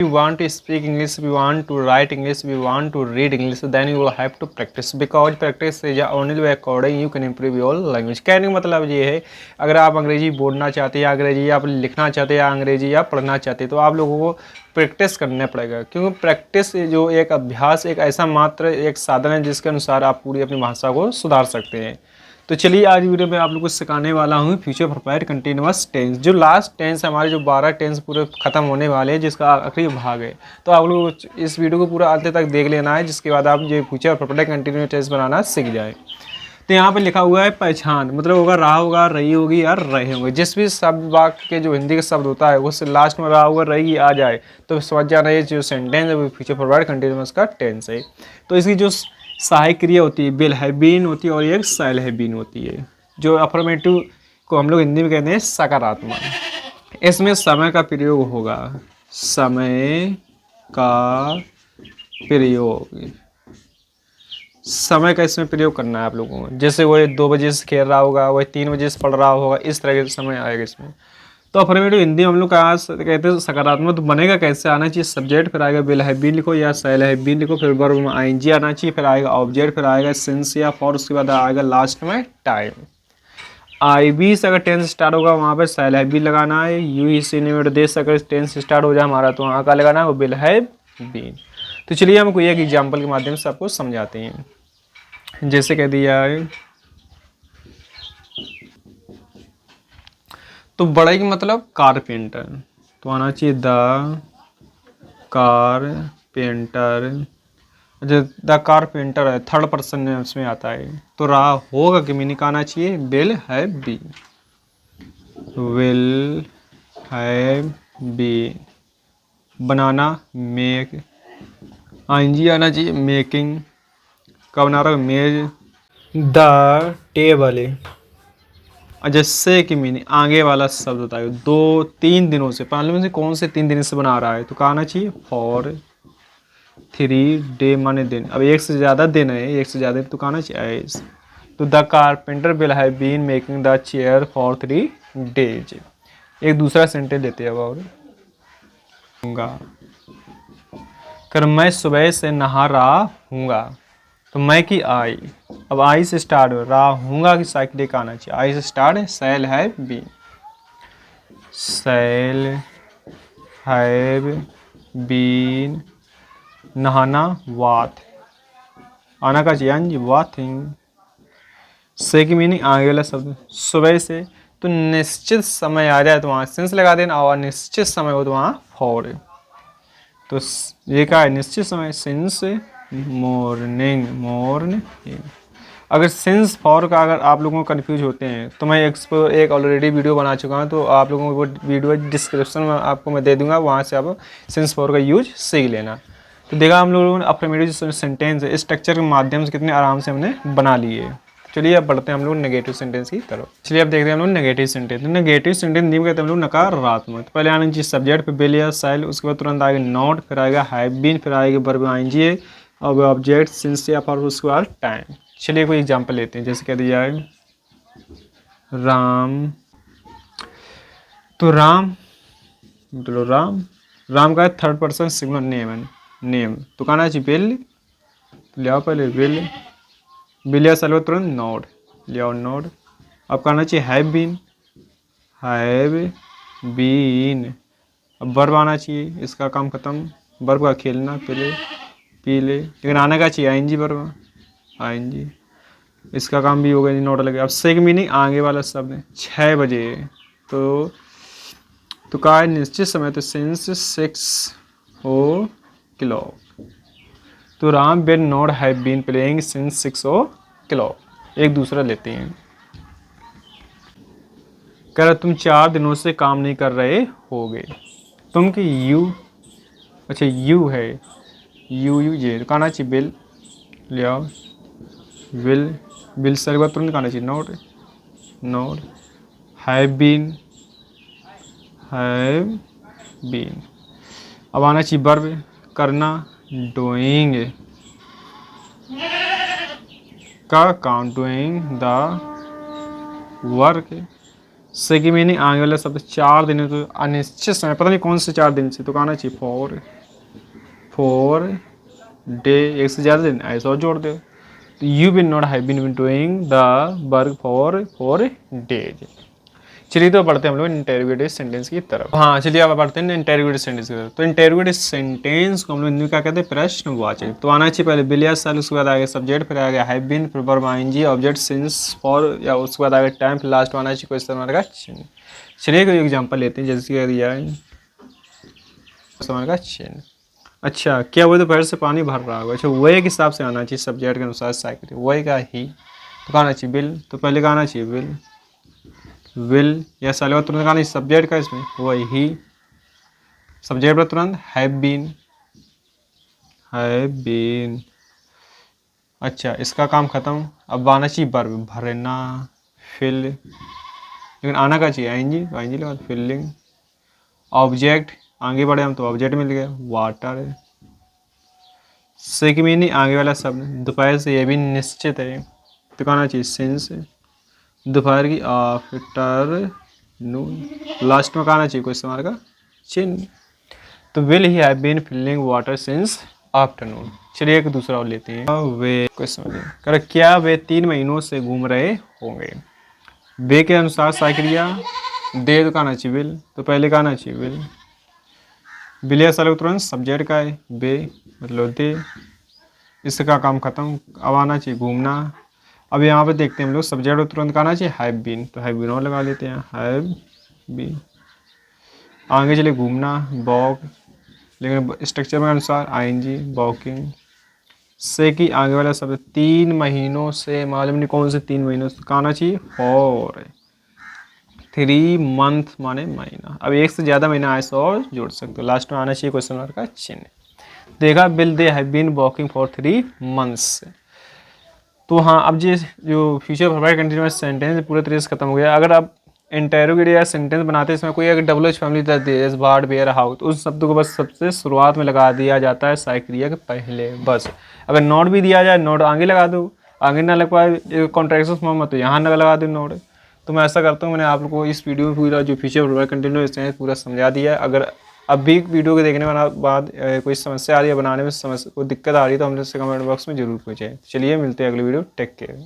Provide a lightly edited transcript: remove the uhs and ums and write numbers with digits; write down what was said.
you want to speak English, if you want to write English, if you want to read English, then you will have to practice, because practice is the only way according you can improve your language. कहने का मतलब ये है, अगर आप अंग्रेजी बोलना चाहते हैं या अंग्रेजी आप लिखना चाहते हैं या अंग्रेजी आप पढ़ना चाहते हैं तो आप लोगों को प्रैक्टिस करना पड़ेगा, क्योंकि प्रैक्टिस जो एक अभ्यास एक ऐसा मात्र एक साधन है जिसके अनुसार आप पूरी अपनी भाषा को सुधार सकते हैं। तो चलिए आज वीडियो में आप लोगों को सिखाने वाला हूँ फ्यूचर परफेक्ट कंटिन्यूअस टेंस। जो लास्ट टेंस हमारे जो 12 टेंस पूरे खत्म होने वाले हैं, जिसका आखिरी भाग है, तो आप लोग इस वीडियो को पूरा अंत तक देख लेना है, जिसके बाद आप जो फ्यूचर परफेक्ट कंटिन्यूअस टेंस बनाना सीख जाए। तो यहाँ पे लिखा हुआ है पहचान, मतलब होगा रहा होगा, रही होगी या रहे होंगे। जिस भी शब्द वाक्य के जो हिंदी का शब्द होता है उससे लास्ट में रहा होगा रही आ जाए तो समझ जाना ये जो सेंटेंस है वो फ्यूचर फॉरवर्ड कंटिन्यूअस का टेंस है। तो इसकी जो सहायक क्रिया होती है विल हैव बीन होती है और एक शैल हैव बीन होती है। जो अफर्मेटिव को हम लोग हिंदी में कहते हैं सकारात्मक। इसमें समय का प्रयोग होगा, समय का प्रयोग, समय का इसमें प्रयोग करना है आप लोगों को। जैसे वो 2 बजे से खेल रहा होगा, वह 3 बजे से पढ़ रहा होगा, इस तरह के समय आएगा इसमें। तो अफर्मेटिव हिंदी हम लोग कहाँ कहते हैं सकारात्मक, तो बनेगा कैसे, आना चाहिए सब्जेक्ट, फिर आएगा विल हैव बीन लिखो या शैल हैव बीन लिखो, फिर वर्ब में आईएनजी आना चाहिए, फिर आएगा ऑब्जेक्ट, फिर आएगा सिंस या फॉर, उसके बाद आएगा लास्ट में टाइम। आई बी से अगर टेंस स्टार्ट होगा वहाँ पर शैल हैव बीन लगाना है। यू ही सी ने देश अगर टेंस स्टार्ट हो जाए हमारा तो वहाँ का लगाना है वो विल हैव बीन। तो चलिए हम कोई एक एग्जाम्पल के माध्यम से आपको समझाते हैं। जैसे कह दिया है तो बड़ा की मतलब कारपेंटर, तो आना चाहिए द कारपेंटर। जो द कारपेंटर है थर्ड पर्सन में उसमें आता है, तो रहा होगा कि मीनिंग आना चाहिए will have been, will have been. बनाना मेक, आईएनजी आना चाहिए मेकिंग, कब बना रहा है मेज, द टेबल है। जैसे कि मीनिंग आगे वाला शब्द होता है 2-3 दिनों से, पहले में से कौन से 3 दिन से बना रहा है तो कहना चाहिए फॉर 3 डे माने दिन। अब एक से ज़्यादा दिन है, एक से ज़्यादा तो कहना चाहिए एज। तो the carpenter will have been making the chair for 3 days. एक दूसरा सेंटेंस लेते हैं और कर मैं सुबह से नहा रहा हूँगा, तो मैं की आई, अब आई से स्टार्ट हो रहा हूँगा कि साइकिल का आना चाहिए, आई से स्टार्ट है shall have been, shall have been. नहाना वाथ, आना का चाहिए वाथिंग। से की मीनिंग आगे वाला शब्द सुबह से, तो निश्चित समय आ जाए तो वहाँ सिंस लगा देना, और निश्चित समय हो तो वहाँ फॉर। तो ये क्या है निश्चित समय, सिंस मॉर्निंग, मॉर्निंग। अगर सिंस फॉर का अगर आप लोगों को कन्फ्यूज होते हैं तो मैं एक ऑलरेडी वीडियो बना चुका हूँ, तो आप लोगों को वो वीडियो डिस्क्रिप्शन में आपको मैं दे दूंगा, वहाँ से आप सिंस फॉर का यूज सीख लेना। तो देखा हम लोगों ने अफर्मेटिव जो सेंटेंस है इस स्ट्रक्चर के माध्यम से कितने आराम से हमने बना लिए। चलिए अब बढ़ते हैं हम लोग नेगेटिव सेंटेंस की तरफ। चलिए अब देखते हैं हम लोग negative sentence. Negative sentence Hindi में कहते हैं हम लोग नकारात्मक। तो पहले आना चाहिए सब्जेक्ट, फिर विल या शैल, उसके बाद तुरंत आएगा नॉट, फिर आएगा हैव बीन, फिर आएगा वर्ब आईएनजी और ऑब्जेक्ट सिंस या फॉर, उसके बाद टाइम। चलिए कोई एग्जांपल लेते हैं। जैसे कह दिया है राम, तो राम मतलब राम, राम का थर्ड पर्सन सिंगुलर नेम है, नेम, तो कहना चाहिए विल, ले आओ पहले विल, विल या शैल तुरंत नॉट, ले आओ नॉट। अब कहना चाहिए हैव बीन, हैव बीन। अब वर्ब आना चाहिए, इसका काम खत्म, वर्ब का खेलना पहले पीले, लेकिन आने का चाहिए आईएनजी वर्ब, आईएनजी, इसका काम भी हो गया नोट लगे। अब से की मीनिंग आगे वाला शब्द है 6 बजे, तो कहा है निश्चित समय, तो सिंस 6 o'clock। तो राम will not have been playing since 6 o'clock। एक दूसरा लेते हैं, कह रहा तुम 4 दिनों से काम नहीं कर रहे होगे, तुम की यू, अच्छा यू है, यू ये, तो कहना चाहिए बिल, ले आओ विल, विल से बाद तुरंत कहना चाहिए not, not. Have been, have been. अब आना चाहिए वर्ब करना, डूइंग का काम, डूइंग द वर्क, से की मीनिंग आगे वाला शब्द 4 दिन तो अनिश्चित समय, पता नहीं कौन से 4 दिन से, तो कहना चाहिए फोर डे, एक से ज़्यादा दिन ऐसा और जोड़ दो। तो you will not have been doing the work for days. चलिए तो पढ़ते हैं हम लोग इंटेरोगेटिव सेंटेंस की तरफ। हाँ चलिए अब पढ़ते हैं इंटेरोगेटिव सेंटेंस की तरफ। तो इंटेरोगेटिव सेंटेंस को हम लोग हिंदी में क्या कहते हैं, प्रश्नवाचक। तो आना चाहिए पहले बिल या सेल, उसके बाद आगे सब्जेक्ट, फिर आगे हैव बीन, फिर verb ING, object since, for, या उसके बाद आगे टाइम, फिर लास्ट में आना चाहिए क्वेश्चन मार्क का चिन्ह। चलिए कोई एग्जाम्पल लेते हैं, जैसे कह दिया है क्वेश्चन मार्क का चिन्ह। अच्छा, क्या वो दोपहर से पानी भर रहा होगा। अच्छा, वही के हिसाब से आना चाहिए सब्जेक्ट के अनुसार साइकिल, वही का ही तो कहना चाहिए बिल, तो पहले कहना चाहिए विल या साले तुरंत कहना सब्जेक्ट का, इसमें वही ही, सब्जेक्ट पर तुरंत हैव बीन। अच्छा, इसका काम खत्म, अब आना चाहिए वर्ब, भरना, फिल, लेकिन आना का चाहिए आईएनजी, आईएनजी लगा फिलिंग। ऑब्जेक्ट, आगे बढ़े हम तो ऑब्जेक्ट मिल गया वाटर। से की मीनिंग आगे वाला शब्द, दोपहर से ये भी निश्चित है, तो कहना चाहिए सिंस, दोपहर की, आफ्टरनून, लास्ट में कहना चाहिए क्वेश्चन मार्क का चिन्ह। तो will he have been filling water since afternoon. चलिए एक दूसरा और लेते हैं। वे क्वेश्चन कर क्या वे 3 महीनों से घूम रहे होंगे। वे के अनुसार साइकिलिया, दे तो कहना चाहिए विल, तो पहले कहना चाहिए विल या साल तुरंत सब्जेक्ट का है, बे मतलब दे, इसका काम खत्म, अब आना चाहिए घूमना। अब यहाँ पे देखते हैं हम लोग सब्जेक्ट तुरंत कहना चाहिए हैव बीन, तो हैव बीन और लगा लेते हैं, हैव बीन। आगे चले घूमना, वॉक, लेकिन स्ट्रक्चर में अनुसार आईएनजी, वॉकिंग। से कि आगे वाला शब्द 3 महीनों से, मालूम नहीं कौन से 3 महीनों से, कहना चाहिए फॉर 3 मंथ माने महीना। अब एक से ज़्यादा महीना ऐसा और जोड़ सकते हो, लास्ट में आना चाहिए क्वेश्चन मार्क का चिन्ह। देखा will they have been walking for 3 months. तो हाँ, अब जो फ्यूचर परफेक्ट कंटिन्यूअस सेंटेंस पूरे तरीके से खत्म हो गया। अगर आप इंटेरोगेटिव या सेंटेंस बनाते हैं, इसमें कोई अगर डबल एच फैमिली दे दिए जैसे बार्ड, बेयर, हाउ, तो उस शब्द को बस सबसे शुरुआत में लगा दिया जाता है साइक्रिया के पहले बस। अगर नोट भी दिया जाए, नोट आगे लगा दो, आगे ना लग पाए कॉन्ट्रेक्शन फॉर्म में, तो यहाँ ना लगा दो नोट। तो मैं ऐसा करता हूँ, मैंने आप लोग को इस वीडियो में पूरा जो फ्यूचर परफेक्ट कंटिन्यूअस है पूरा समझा दिया है। अगर अब भी वीडियो के देखने के बाद कोई समस्या आ रही है बनाने में, समस्या कोई दिक्कत आ रही है, तो हमसे कमेंट बॉक्स में जरूर पूछें। चलिए मिलते हैं अगली वीडियो, टेक केयर।